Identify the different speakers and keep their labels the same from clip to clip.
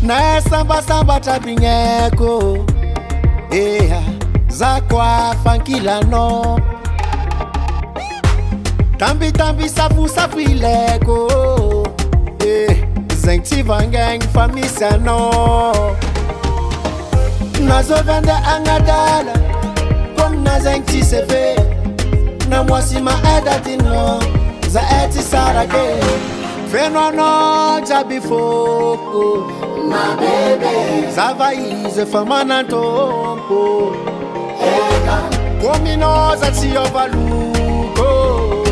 Speaker 1: Na samba samba tabinyeko zakwa fankila no Tambi tambi safu safu ileko Zengti vangang famisa no Nazo vende angadala Kom na zengti sefe Na mwasi ma edati no Za eti sarage Feno no jabi foko
Speaker 2: My baby
Speaker 1: Zava ize famana tompo Komino za tiyo valuko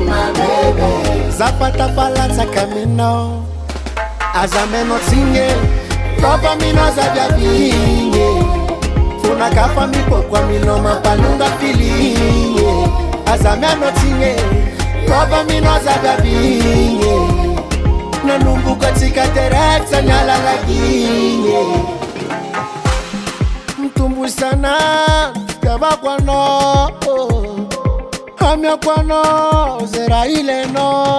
Speaker 2: My baby
Speaker 1: Zapata palanza kamino Azameno tinge Topa mino za vya vinge Funa kafa mipo kwa mino mapalunga filinge Azameno tinge Topa mino za vya vinge Nanumbu katika tereksa nyala laginge Mtumbu sana Kaba kwa no Hamya kwa no Zera ile no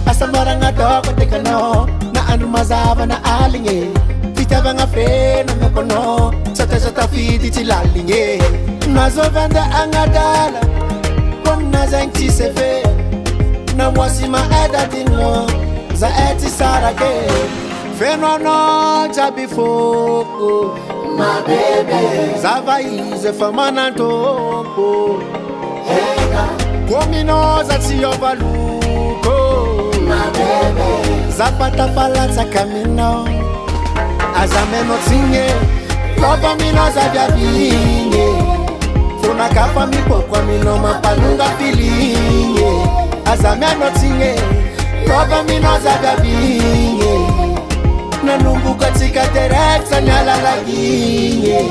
Speaker 1: Asambara nga doko teka no Na anu mazava na alinge Fitaba nga fe na meko no Sata fiti tilalinge Nazo vende angadala Kom na zengti sefe Na mwasi ma edati no Za eti sarage Feno no jabi foko
Speaker 2: My baby
Speaker 1: Zava ize famana tompo Komino za tiyo valuko
Speaker 2: My baby
Speaker 1: Zapata palanza kamino Azameno tinge Topa mino za vya vinge Funa kafa mipo kwa mino mapalunga filinge Azameno tinge Topa mino za vya vinge Nanumbu katika tereksa nyala laginge